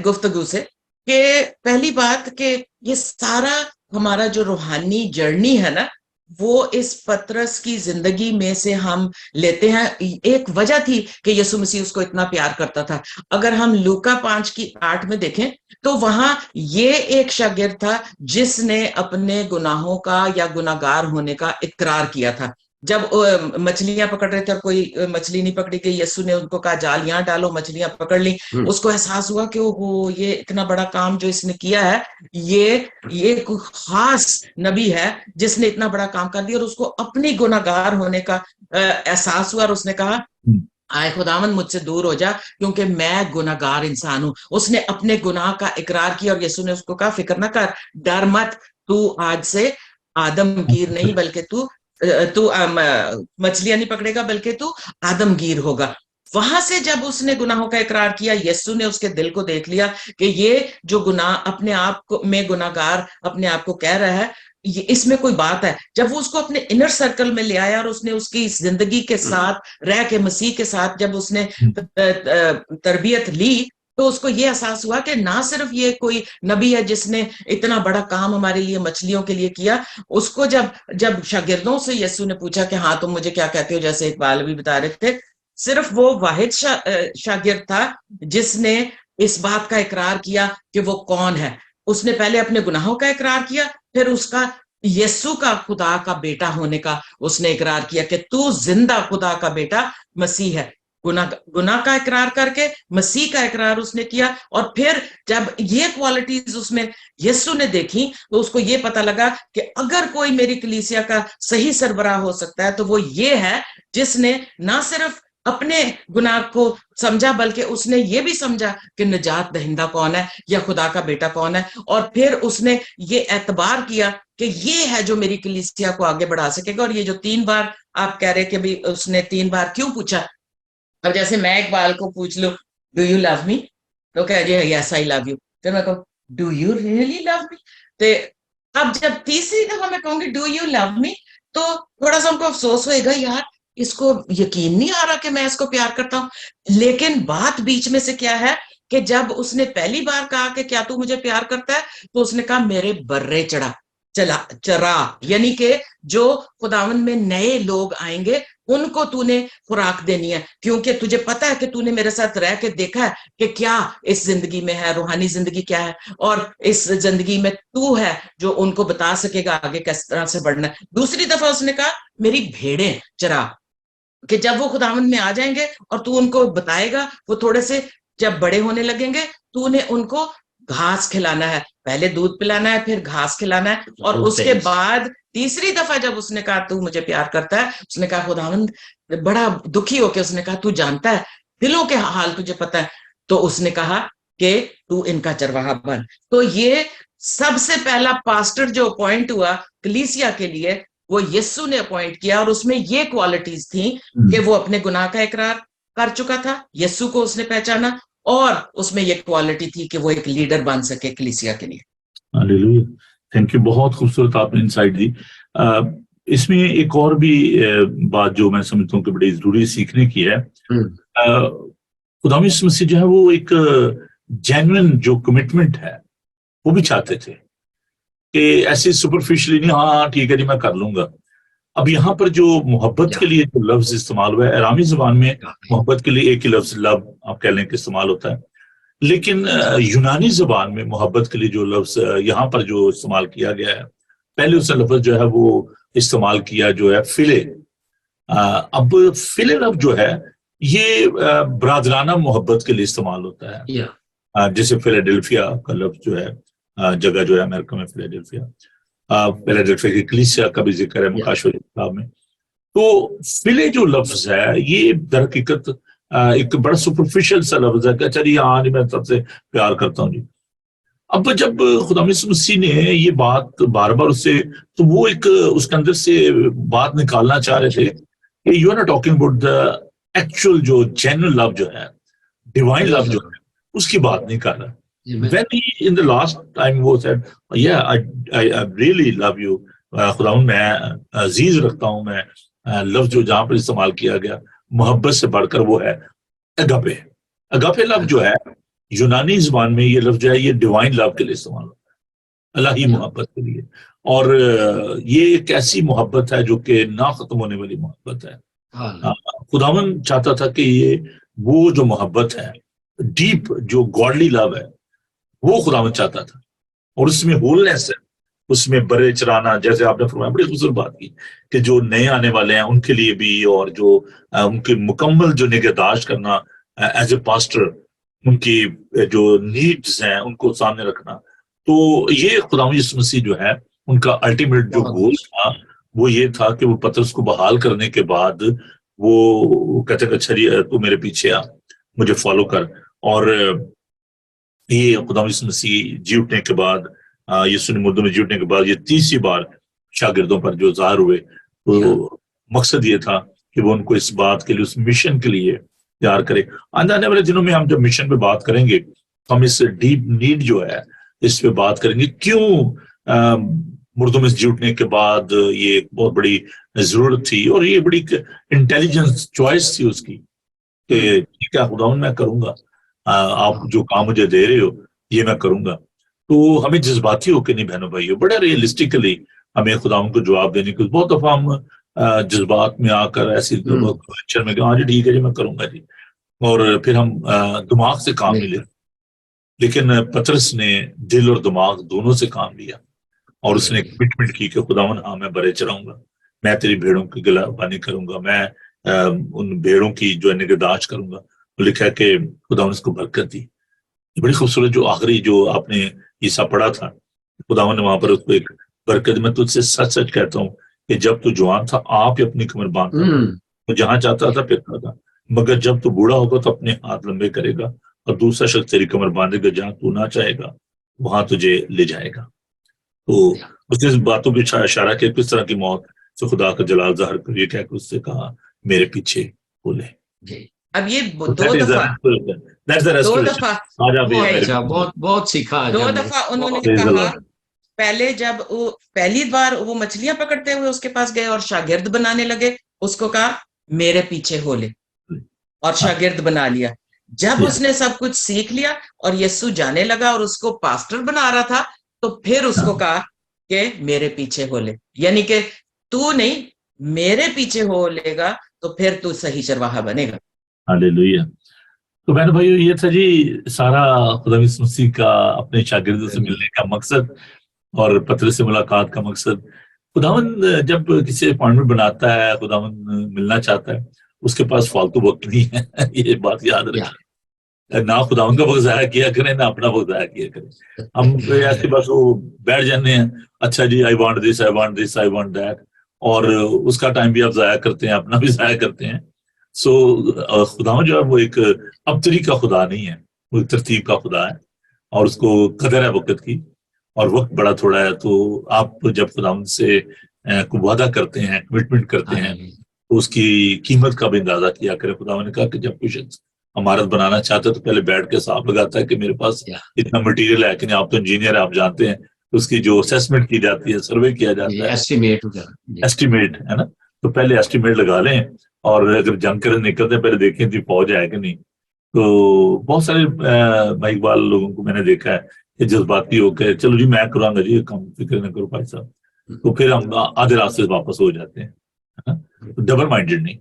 گفتگو سے, کہ پہلی بات کہ یہ سارا ہمارا جو روحانی جرنی ہے نا وہ اس پترس کی زندگی میں سے ہم لیتے ہیں. ایک وجہ تھی کہ یسوع مسیح اس کو اتنا پیار کرتا تھا. اگر ہم لوکا 5:8 میں دیکھیں تو وہاں یہ ایک شاگرد تھا جس نے اپنے گناہوں کا یا گناہگار ہونے کا اقرار کیا تھا. جب مچھلیاں پکڑ رہے تھے اور کوئی مچھلی نہیں پکڑی گئی, یسوع نے ان کو کہا جال یہاں ڈالو, مچھلیاں پکڑ لی. اس کو احساس ہوا کہ یہ اتنا بڑا کام جو اس نے کیا ہے, یہ کوئی خاص نبی ہے جس نے اتنا بڑا کام کر دیا, اور اس کو اپنی گناہگار ہونے کا احساس ہوا, اور اس نے کہا آئے خداوند مجھ سے دور ہو جا کیونکہ میں گناہگار انسان ہوں. اس نے اپنے گناہ کا اقرار کیا اور یسوع نے اس کو کہا فکر نہ کر, ڈر مت, تو آج سے آدم گیر نہیں بلکہ تو مچھلیاں نہیں پکڑے گا بلکہ تو آدم گیر ہوگا. وہاں سے جب اس نے گناہوں کا اقرار کیا، یسوع نے اس کے دل کو دیکھ لیا کہ یہ جو گناہ اپنے آپ کو میں گناہگار اپنے آپ کو کہہ رہا ہے، اس میں کوئی بات ہے. جب وہ اس کو اپنے انر سرکل میں لے آیا اور اس نے اس کی زندگی کے ساتھ رہ کے مسیح کے ساتھ جب اس نے تربیت لی، تو اس کو یہ احساس ہوا کہ نہ صرف یہ کوئی نبی ہے جس نے اتنا بڑا کام ہمارے لیے مچھلیوں کے لیے کیا. اس کو جب شاگردوں سے یسوع نے پوچھا کہ ہاں تم مجھے کیا کہتے ہو، جیسے اقبال ابھی بتا رہے تھے، صرف وہ واحد شاگرد تھا جس نے اس بات کا اقرار کیا کہ وہ کون ہے. اس نے پہلے اپنے گناہوں کا اقرار کیا، پھر اس کا یسوع کا خدا کا بیٹا ہونے کا اس نے اقرار کیا کہ تو زندہ خدا کا بیٹا مسیح ہے. گناہ کا اقرار کر کے مسیح کا اقرار اس نے کیا، اور پھر جب یہ کوالٹیز اس میں یسوع نے دیکھی تو اس کو یہ پتہ لگا کہ اگر کوئی میری کلیسیا کا صحیح سربراہ ہو سکتا ہے تو وہ یہ ہے جس نے نہ صرف اپنے گناہ کو سمجھا بلکہ اس نے یہ بھی سمجھا کہ نجات دہندہ کون ہے یا خدا کا بیٹا کون ہے، اور پھر اس نے یہ اعتبار کیا کہ یہ ہے جو میری کلیسیا کو آگے بڑھا سکے گا. اور یہ جو 3 بار آپ کہہ رہے کہ بھی اس نے 3 بار کیوں پوچھا، اب جیسے میں اقبال کو پوچھ لوں ڈو یو لو می، تو کہہ جی یس آئی لو یو، پھر میں کہوں ڈو یو ریئلی لو می. تو اب جب تیسری دفعہ میں کہوں گی ڈو یو لو می تو تھوڑا سا ہم کو افسوس ہوئے گا، یار اس کو یقین نہیں آ رہا کہ میں اس کو پیار کرتا ہوں. لیکن بات بیچ میں سے کیا ہے کہ جب اس نے پہلی بار کہا کہ کیا تو مجھے پیار کرتا ہے، تو اس نے کہا میرے برے چرا، یعنی کہ جو خداوند میں نئے لوگ آئیں گے ان کو تو نے خوراک دینی ہے، کیونکہ تجھے پتا ہے کہ تو نے میرے ساتھ رہ کے دیکھا ہے کہ کیا اس زندگی میں ہے، روحانی زندگی کیا ہے، اور اس زندگی میں تو ہے جو ان کو بتا سکے گا آگے کس طرح سے بڑھنا ہے. دوسری دفعہ اس نے کہا میری بھیڑیں چرا، کہ جب وہ خداوند میں آ جائیں گے اور تو ان کو بتائے گا، وہ تھوڑے سے جب بڑے ہونے لگیں گے تو نے ان کو گھاس کھلانا ہے، پہلے دودھ پلانا ہے پھر گھاس کھلانا ہے. اور اس کے بعد تیسری دفعہ جب اس نے کہا تو مجھے پیار کرتا ہے، اس نے کہا خداوند بڑا دکھی ہو کے اس نے کہا تو جانتا ہے دلوں کے حال تجھے پتا ہے، تو اس نے کہا کہ تو ان کا چرواہا بن. تو یہ سب سے پہلا پاسٹر جو اپوائنٹ ہوا کلیسیا کے لیے وہ یسوع نے اپوائنٹ کیا، اور اس میں یہ کوالٹیز تھیں کہ وہ اپنے گناہ کا اقرار کر چکا تھا، یسوع کو اس نے پہچانا، اور اس میں یہ کوالٹی تھی کہ وہ ایک لیڈر بن سکے کلیسیا کے لیے. ہاللیلویا، تھینک یو، بہت خوبصورت آپ نے انسائٹ دی. اس میں ایک اور بھی بات جو میں سمجھتا ہوں کہ بڑی ضروری سیکھنے کی ہے. خدا یسوع مسیح جو ہے وہ ایک جینوئن جو کمٹمنٹ ہے وہ بھی چاہتے تھے کہ ایسے سپرفیشلی نہیں، ہاں ٹھیک ہے جی میں کر لوں گا. اب یہاں پر جو محبت کے لیے جو لفظ استعمال ہوا ہے، ارامی زبان میں محبت کے لیے ایک ہی لفظ لو آپ کہہ لیں کہ استعمال ہوتا ہے، لیکن یونانی زبان میں محبت کے لیے جو لفظ یہاں پر جو استعمال کیا گیا ہے، پہلے اس لفظ جو ہے وہ استعمال کیا جو ہے فلے. اب فلے لفظ جو ہے یہ برادرانہ محبت کے لیے استعمال ہوتا ہے. جیسے فیلاڈیلفیا کا لفظ جو ہے، جگہ جو ہے امریکہ میں فیلاڈیلفیا کی کلیسیا کا بھی ذکر ہے مکاشفہ کتاب میں. تو فلے جو لفظ ہے یہ در حقیقت ایک بڑا سپرفیشل سا لفظ ہے کہ چلیے ہاں جی میں سب سے پیار کرتا ہوں جی. اب جب خدا یسوع مسیح نے یہ بات بار بار اس سے، تو وہ ایک اس کے اندر سے بات نکالنا چاہ رہے تھے کہ you are not talking about the actual جو جینوئن لو جو ہے، ڈیوائن لو جو ہے، اس کی بات نہیں کر رہا. When he in the last time وہ said yeah I really love you، خداوند میں عزیز رکھتا ہوں، میں لفظ جو جہاں پر استعمال کیا گیا محبت سے بڑھ کر وہ ہے اگاپے. اگاپے لفظ جو ہے یونانی زبان میں یہ لفظ جو ہے یہ ڈیوائن لو کے لیے استعمال ہوتا ہے، الہی محبت کے لیے. اور یہ ایک ایسی محبت ہے جو کہ نہ ختم ہونے والی محبت ہے. خداوند چاہتا تھا کہ یہ وہ جو محبت ہے ڈیپ جو گاڈلی لو ہے وہ خداوند چاہتا تھا، اور اس میں ہولنس ہے، اس میں برے چرانا، جیسے آپ نے فرمایا بڑی خوبصورت بات کی کہ جو نئے آنے والے ہیں ان کے لیے بھی، اور جو ان کی مکمل جو نگہداشت کرنا ایز اے پاسٹر، ان کی جو نیڈز ہیں ان کو سامنے رکھنا. تو یہ خدا یسوع مسیح جو ہے ان کا الٹیمیٹ جو گول تھا وہ یہ تھا کہ وہ پترس کو بحال کرنے کے بعد وہ کہتے کہ اچھا جی تو میرے پیچھے آ، مجھے فالو کر. اور یہ خدا یسوع مسیح جی اٹھنے کے بعد، یسوع نے مردوں میں جی اٹھنے کے بعد یہ تیسری بار شاگردوں پر جو ظاہر ہوئے، تو مقصد یہ تھا کہ وہ ان کو اس بات کے لیے، اس مشن کے لیے تیار کرے. آنے والے دنوں میں ہم جب مشن پہ بات کریں گے ہم اس ڈیپ نیڈ جو ہے اس پہ بات کریں گے, کیوں مردوں میں جی اٹھنے کے بعد یہ بہت بڑی ضرورت تھی اور یہ بڑی انٹیلیجنس چوائس تھی اس کی کہ ٹھیک ہے خداوند میں کروں گا, آپ جو کام مجھے دے رہے ہو یہ میں کروں گا. تو ہمیں جذباتی ہو کے نہیں بہنوں بھائیو, بڑا ریئلسٹکلی ہمیں خداوند کو جواب دینے کی. بہت دفعہ ہم جذبات میں آ کر ایسی میں کہ ہاں جی ٹھیک ہے جی میں کروں گا جی, اور پھر ہم دماغ سے کام نہیں لیتے. لیکن پطرس نے دل اور دماغ دونوں سے کام لیا اور اس نے کمٹمنٹ کی کہ خداوند ہاں میں برے چلاؤں گا, میں تیری بھیڑوں کی گلابانی کروں گا, میں ان بھیڑوں کی جو ہے نگہداشت کروں گا. تو لکھا ہے کہ خداوند اس کو برکت دی. بڑی خوبصورت جو آخری جو آپ نے عیسیٰ پڑھا تھا, خداوند نے وہاں پر اس کو ایک برکت. میں تجھ سے سچ سچ کہتا ہوں کہ جب تو جوان تھا آپ ہی اپنی کمر باندھتا تھا, تو جہاں چاہتا تھا پھرتا تھا, مگر جب تو بوڑھا ہوگا تو اپنے ہاتھ لمبے کرے گا اور دوسرا شخص تیری کمر باندھے گا, جہاں تو نہ چاہے گا وہاں تجھے لے جائے گا. تو اس نے باتوں پہ اشارہ کیا کس طرح کی موت سے خدا کا جلال ظاہر کر, یہ کہہ کر اس سے کہا میرے پیچھے بولے. اب یہ دو دفعہ بہت سیکھا, دو دفعہ انہوں نے کہا. پہلے جب وہ پہلی بار وہ مچھلیاں پکڑتے ہوئے اس کے پاس گئے اور شاگرد بنانے لگے, اس کو کہا میرے پیچھے ہو لے, اور شاگرد بنا لیا. جب اس نے سب کچھ سیکھ لیا اور یسوع جانے لگا اور اس کو پاسٹر بنا رہا تھا, تو پھر اس کو کہا کہ میرے پیچھے ہو لے, یعنی کہ تو نہیں میرے پیچھے ہو لے گا تو پھر تو صحیح چرواہا بنے گا. ہاللیلویہ. تو بہن بھائیو یہ تھا جی سارا خدا یسوع مسیح کا اپنے شاگردوں سے ملنے کا مقصد اور پطرس سے ملاقات کا مقصد. خداوند جب کسی اپوائنٹمنٹ بناتا ہے, خداوند ملنا چاہتا ہے, اس کے پاس فالتو وقت نہیں ہے. یہ بات یاد رکھیں, نہ خداوند کا وقت ضائع کیا کریں نہ اپنا وقت ضائع کیا کریں. ہم ایسے بس وہ بیٹھ جانے ہیں, اچھا جی I want this I want this I want that, اور اس کا ٹائم بھی آپ ضائع کرتے ہیں, اپنا بھی ضائع کرتے ہیں. سو خداوند جو ہے وہ ایک ابتری کا خدا نہیں ہے, وہ ایک ترتیب کا خدا ہے, اور اس کو قدر ہے وقت کی, اور وقت بڑا تھوڑا ہے. تو آپ جب خداوند سے وعدہ کرتے ہیں, کمٹمنٹ کرتے ہیں, تو اس کی قیمت کا بھی اندازہ کیا کریں. خداوند نے کہا کہ جب کوئی شخص عمارت بنانا چاہتا ہے تو پہلے بیٹھ کے حساب لگاتا ہے کہ میرے پاس اتنا مٹیریل ہے کہ نہیں. آپ تو انجینئر ہیں, آپ جانتے ہیں اس کی جو اسیسمنٹ کی جاتی ہے, سروے کیا جاتا ہے, ایسٹیمیٹ ہے نا. تو پہلے ایسٹیمیٹ لگا لیں, اور اگر جنگ کرنے نکلتے ہیں پہلے دیکھیں کہ فوج ہے کہ نہیں. تو بہت سارے بھائی اقبال لوگوں کو میں نے دیکھا ہے کہ جذباتی ہو کے چلو جی میں کراؤں گا جی, کم فکر نہ کرو بھائی صاحب, تو پھر ہم آدھے راستے سے واپس ہو جاتے ہیں. ڈبل مائنڈیڈ نہیں,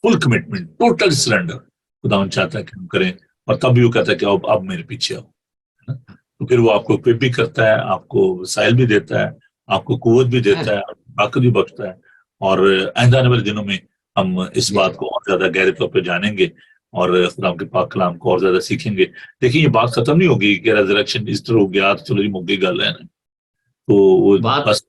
فل کمٹمنٹ, ٹوٹل سرنڈر خداوند چاہتا ہے کہ ہم کریں, اور تب بھی وہ کہتا ہے کہ اب میرے پیچھے آؤ. تو پھر وہ آپ کو اکوپ بھی کرتا ہے, آپ کو وسائل بھی دیتا ہے, آپ کو قوت بھی دیتا ہے, طاقت بھی بخشتا ہے. اور آئندہ آنے والے دنوں میں ہم اس بات کو اور زیادہ گہرے طور پہ جانیں گے اور خدا کے پاک کلام کو اور زیادہ سیکھیں گے. دیکھیں یہ بات ختم نہیں ہوگی کہ ریزریکشن ایسٹر ہو گیا تو چلو جی موقع گل ہے نا, تو وہ بس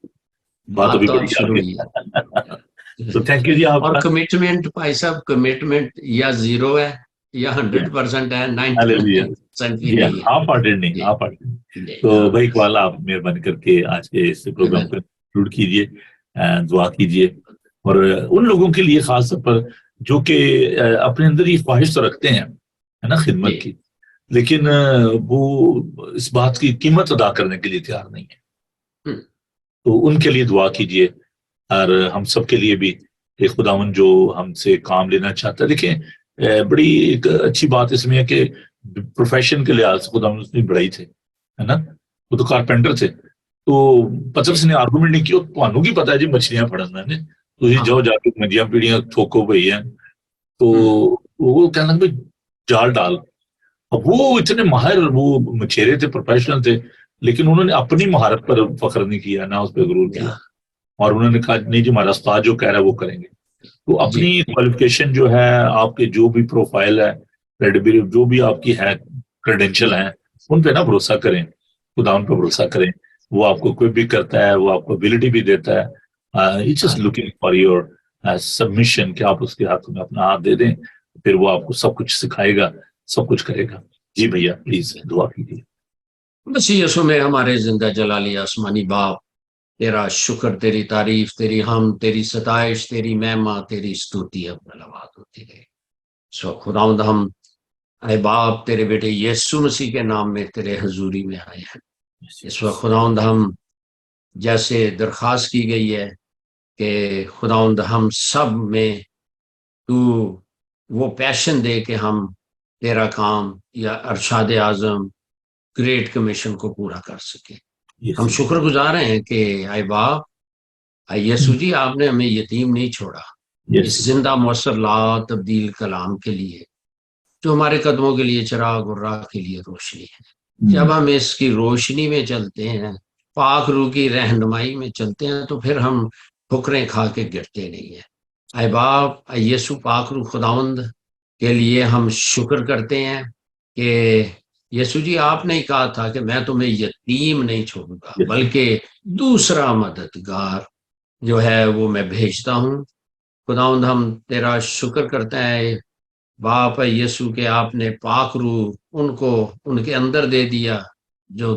بات ابھی بڑی آگے. تو تھینک یو جی. آپ اور کمٹمنٹ بھائی صاحب, کمٹمنٹ یا 0 ہے یا 100% ہے, 90% بھی نہیں ہے, آپ پارٹنر نہیں, آپ پارٹنر. تو بھائی اقبال آپ مہربانی کر کے آج کے اس پروگرام کو کنکلوڈ کیجیے, دعا کیجیے, اور ان لوگوں کے لیے خاص طور پر جو کہ اپنے اندر یہ خواہش تو رکھتے ہیں ہے نا خدمت کی, لیکن وہ اس بات کی قیمت ادا کرنے کے لیے تیار نہیں ہے. تو ان کے لیے دعا کیجیے, اور ہم سب کے لیے بھی کہ خداوند جو ہم سے کام لینا چاہتا ہے. دیکھیں بڑی ایک اچھی بات اس میں ہے کہ پروفیشن کے لحاظ سے خداوند اس میں بڑائی تھے, ہے نا, وہ تو کارپینٹر تھے. تو پطرس نے آرگومنٹ نہیں کیا, تو کی پتا ہے جی مچھلیاں پڑھنا ہے, تو یہ جاؤ جا کے منجیاں پیڑیاں ٹھوکو بھائی ہیں. تو وہ کہنا بھائی جال ڈال. اب وہ اتنے ماہر وہ مچھیرے تھے, پروفیشنل تھے, لیکن انہوں نے اپنی مہارت پر فخر نہیں کیا, نہ اس پہ غرور کیا, اور انہوں نے کہا نہیں جی ہمارا استاد جو کہہ رہا ہے وہ کریں گے. تو اپنی کوالیفیکیشن جو ہے, آپ کے جو بھی پروفائل ہے, جو بھی آپ کی ہے کریڈینشل ہیں, ان پہ نہ بھروسہ کریں, خدا ان پہ بھروسہ کریں. وہ آپ کو کوئی بھی کرتا ہے, وہ آپ کو ابیلٹی بھی دیتا ہے. It's just looking for your submission کہ آپ اس کے ہاتھ میں اپنا ہاتھ دے دیں, پھر وہ آپ کو سب کچھ سکھائے گا, سب کچھ کرے گا. جی بھیا پلیز دعا کیجیے. مسیح یسوع میں ہمارے زندہ جلالی آسمانی باپ, تیرا شکر, تیری تعریف, تیری حمد, تیری ستائش, تیری مہما, تیری ستوتی اب بلوات ہوتی رہے. سو خداوند ہم اے باپ تیرے بیٹے یسوع مسیح کے نام میں تیرے حضوری میں آئے ہیں. اس وقت خداوند ہم جیسے درخواست کی گئی ہے کہ خداوند ہم سب میں تو وہ پیشن دے کہ ہم تیرا کام یا ارشاد اعظم گریٹ کمیشن کو پورا کر سکیں. ہم شکر گزار ہیں کہ اے باپ اے یسوع جی آپ نے ہمیں یتیم نہیں چھوڑا اس زندہ مؤثر لا تبدیل کلام کے لیے جو ہمارے قدموں کے لیے چراغ اور راہ کے لیے روشنی ہے. جب ہم اس کی روشنی میں چلتے ہیں پاک روح کی رہنمائی میں چلتے ہیں تو پھر ہم ٹھکریں کھا کے گرتے نہیں ہیں. اے باپ اے یسوع پاک روح خداوند کے لیے ہم شکر کرتے ہیں کہ یسوع جی آپ نے کہا تھا کہ میں تمہیں یتیم نہیں چھوڑوں گا بلکہ دوسرا مددگار جو ہے وہ میں بھیجتا ہوں. خداوند ہم تیرا شکر کرتے ہیں باپ یسوع کہ آپ نے پاک روح ان کو ان کے اندر دے دیا جو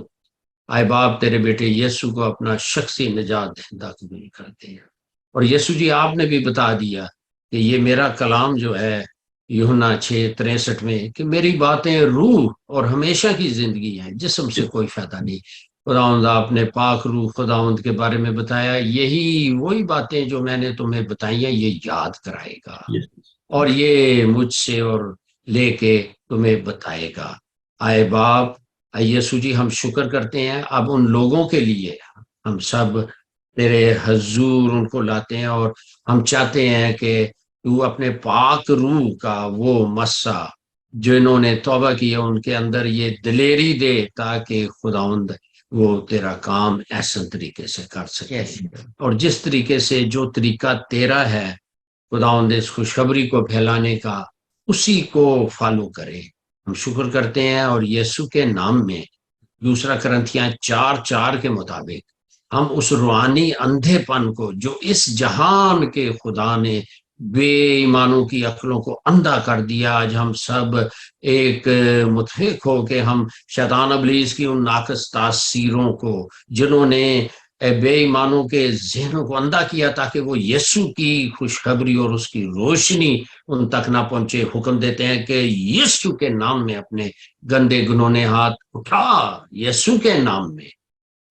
اے باپ تیرے بیٹے یسوع کو اپنا شخصی نجات دہندہ قبول کرتے ہیں. اور یسوع جی آپ نے بھی بتا دیا کہ یہ میرا کلام جو ہے یوحنا 6:63 میں کہ میری باتیں روح اور ہمیشہ کی زندگی ہیں جسم سے کوئی فائدہ نہیں. خداوند آپ نے پاک روح خداوند کے بارے میں بتایا یہی وہی باتیں جو میں نے تمہیں بتائی ہیں یہ یاد کرائے گا اور یہ مجھ سے اور لے کے تمہیں بتائے گا. آئے باپ اے یسوع جی ہم شکر کرتے ہیں اب ان لوگوں کے لیے ہم سب تیرے حضور ان کو لاتے ہیں اور ہم چاہتے ہیں کہ تو اپنے پاک روح کا وہ مسا جنہوں نے توبہ کیا ان کے اندر یہ دلیری دے تاکہ خداوند وہ تیرا کام ایسا طریقے سے کر سکے اور جس طریقے سے جو طریقہ تیرا ہے خداوند اس خوشخبری کو پھیلانے کا اسی کو فالو کرے. ہم شکر کرتے ہیں اور یسوع کے نام میں 2 کرنتھیاں 4:4 کے مطابق ہم اس روحانی اندھے پن کو جو اس جہان کے خدا نے بے ایمانوں کی عقلوں کو اندھا کر دیا آج ہم سب ایک متفق ہو کہ ہم شیطان ابلیس کی ان ناقص تاثیروں کو جنہوں نے بے ایمانوں کے ذہنوں کو اندھا کیا تاکہ وہ یسوع کی خوشخبری اور اس کی روشنی ان تک نہ پہنچے. حکم دیتے ہیں کہ یسوع کے نام میں اپنے گندے گنونے ہاتھ اٹھا. یسوع کے نام میں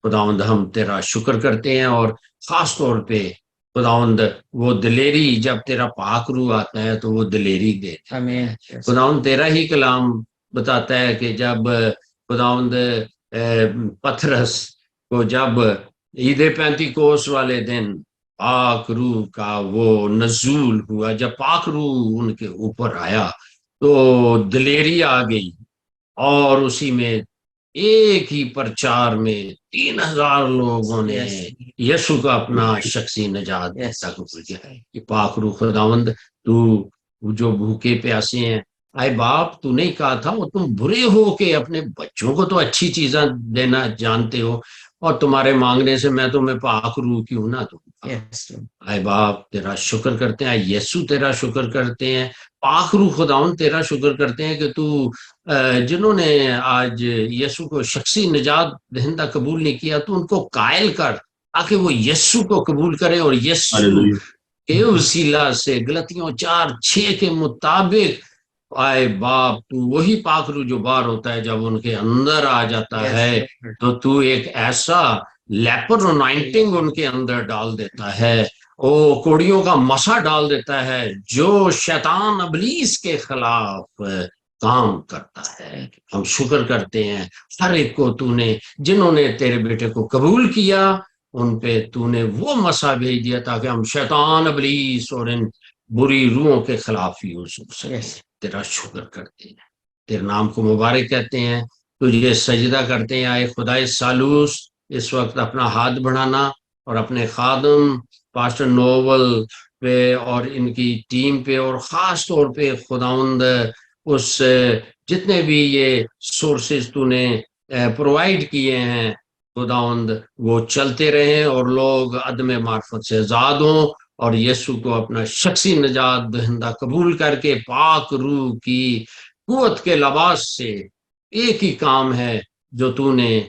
خداوند ہم تیرا شکر کرتے ہیں اور خاص طور پہ خداوند وہ دلیری جب تیرا پاک روح آتا ہے تو وہ دلیری دیتا ہے. خداوند تیرا ہی کلام بتاتا ہے کہ جب خداوند پترس کو جب عید پینتیکوس والے دن پاک روح کا وہ نزول ہوا جب پاک روح ان کے اوپر آیا تو دلیری آ گئی اور اسی میں ایک ہی پرچار میں 3000 لوگوں نے یسوع کا اپنا شخصی نجات قبول کیا. کہ پاک روح خداوند تو جو بھوکے پیاسے ہیں اے باپ تو نہیں کہا تھا وہ تم برے ہو کہ اپنے بچوں کو تو اچھی چیزیں دینا جانتے ہو اور تمہارے مانگنے سے میں تمہیں پاک روح کیوں نہ دوں. اے باپ تیرا شکر کرتے ہیں یسوع تیرا شکر کرتے ہیں پاک روح خداوند تیرا شکر کرتے ہیں کہ تو جنہوں نے آج یسوع کو شخصی نجات دہندہ قبول نہیں کیا تو ان کو قائل کر تاکہ وہ یسوع کو قبول کریں اور یسوع کے وسیلہ سے غلطیوں 4:6 کے مطابق آئے باپ تو وہی پاک روح جو باہر ہوتا ہے جب ان کے اندر آ جاتا ہے تو ایک ایسا لیپر انائنٹنگ ان کے اندر ڈال دیتا ہے کوڑیوں کا مسا ڈال دیتا ہے جو شیطان ابلیس کے خلاف کام کرتا ہے. ہم شکر کرتے ہیں ہر ایک کو تو نے جنہوں نے تیرے بیٹے کو قبول کیا ان پہ تو نے وہ مسا بھیج دیا تاکہ ہم شیطان ابلیس اور ان بری روحوں کے خلاف یوز ہو سکیں. تیرا شکر کرتے ہیں تیرے نام کو مبارک کہتے ہیں تجھے سجدہ کرتے ہیں آئے خدائے سالوس اس وقت اپنا ہاتھ بڑھانا اور اپنے خادم پاسٹر نوول پہ اور ان کی ٹیم پہ اور خاص طور پہ خداوند اس جتنے بھی یہ سورسز تو نے پرووائڈ کیے ہیں خداوند وہ چلتے رہیں اور لوگ عدم معرفت سے آزاد ہوں اور یسوع کو اپنا شخصی نجات دہندہ قبول کر کے پاک روح کی قوت کے لباس سے ایک ہی کام ہے جو تو نے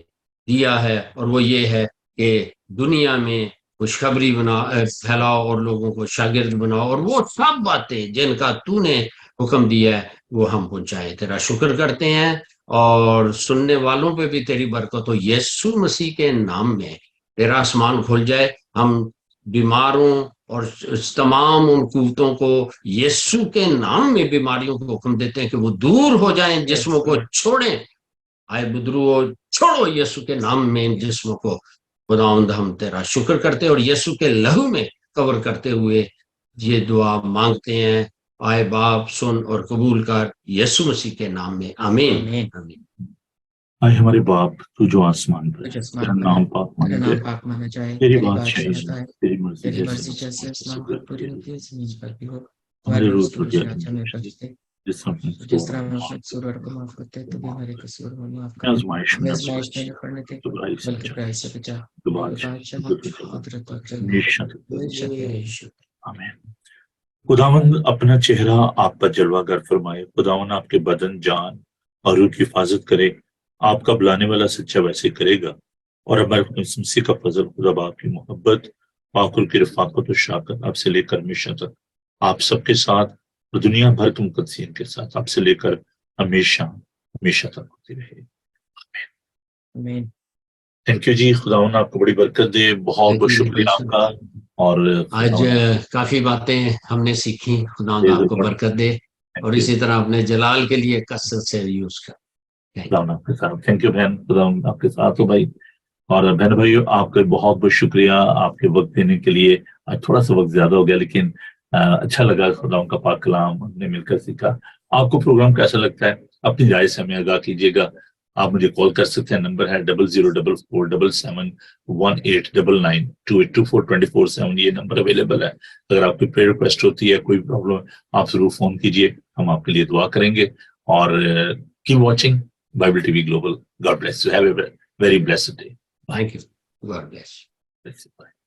دیا ہے اور وہ یہ ہے کہ دنیا میں خوشخبری پھیلاؤ اور لوگوں کو شاگرد بناؤ اور وہ سب باتیں جن کا تو نے حکم دیا ہے وہ ہم پہنچائیں. تیرا شکر کرتے ہیں اور سننے والوں پہ بھی تیری برکت ہو. یسوع مسیح کے نام میں تیرا آسمان کھل جائے. ہم بیماروں اور تمام ان قوتوں کو یسوع کے نام میں بیماریوں کو حکم دیتے ہیں کہ وہ دور ہو جائیں, جسموں کو چھوڑیں. آئے بدرو چھوڑو یسوع کے نام میں ان جسموں کو. خداوند ہم تیرا شکر کرتے اور یسوع کے لہو میں کور کرتے ہوئے یہ دعا مانگتے ہیں. آئے باپ سن اور قبول کر یسوع مسیح کے نام میں, آمین. آمین. آئے ہمارے باپ تو جو آسمان پر ہے، تیرا نام پاک تیرا مانا نام جائے، پاک مانا جائے، تیری تیری بادشاہی بادشاہت آئے، تیری مرضی تیری مرضی جیسے جیسے آسمان پر پوری ہوتی ہے زمین پر بھی ہو. ہمارے ہمارے روز روز کی روٹی روزی آج ہمیں بخش دے، جس طرح اپنے جس طرح ہم اپنے قصور کو معاف کرتے ہیں تو بھی ہمارے قصور کو معاف کر. آزمائش میں آزمائش میں نہ پڑنے دے تو برائی سے بلکہ برائی سے بچا. تو بادشاہ قدرت اور جلال ہمیشہ ہمیشہ. آمین. خداوند اپنا چہرہ آپ پر جلوہ گر فرمائے. خداوند آپ کے بدن، جان اور روح کی حفاظت کرے. آپ کا بلانے والا سچا ویسے کرے گا. اور ہمارے مسیح کا فضل، خدا باپ کی محبت، پاکل کی رفاقت و شاکت آپ سے لے کر ہمیشہ تک آپ سب کے ساتھ اور دنیا بھر کے مقدسین کے ساتھ آپ سے لے کر ہمیشہ ہمیشہ تک ہوتی رہے. آمین. تھینک یو جی. خداوند آپ کو بڑی برکت دے. بہت بہت شکریہ آپ کا. اور آج کافی باتیں ہم نے سیکھی. خداوند آپ کو برکت دے اور اسی طرح اپنے جلال کے لیے کثرت سے یوز کر. خداوند آپ کے ساتھ. تھینک یو بہن. خداوند آپ کے ساتھ ہو بھائی. اور بہن بھائیو آپ کا بہت بہت شکریہ آپ کے وقت دینے کے لیے. آج تھوڑا سا وقت زیادہ ہو گیا لیکن اچھا لگا. خداوند کا پاک کلام ہم نے مل کر سیکھا. آپ کو پروگرام کیسا لگتا ہے اپنی رائے سے ہمیں آگاہ کیجیے گا. آپ مجھے کال کر سکتے ہیں. نمبر ہے 0044771899 2824247. یہ نمبر اویلیبل ہے. اگر آپ کی پریئر ریکویسٹ ہوتی ہے، کوئی پرابلم، آپ ضرور فون کیجیے. ہم آپ کے لیے دعا کریں گے. اور keep watching Bible TV Global. God bless you. Have a very blessed day. Thank you. God bless. Bye.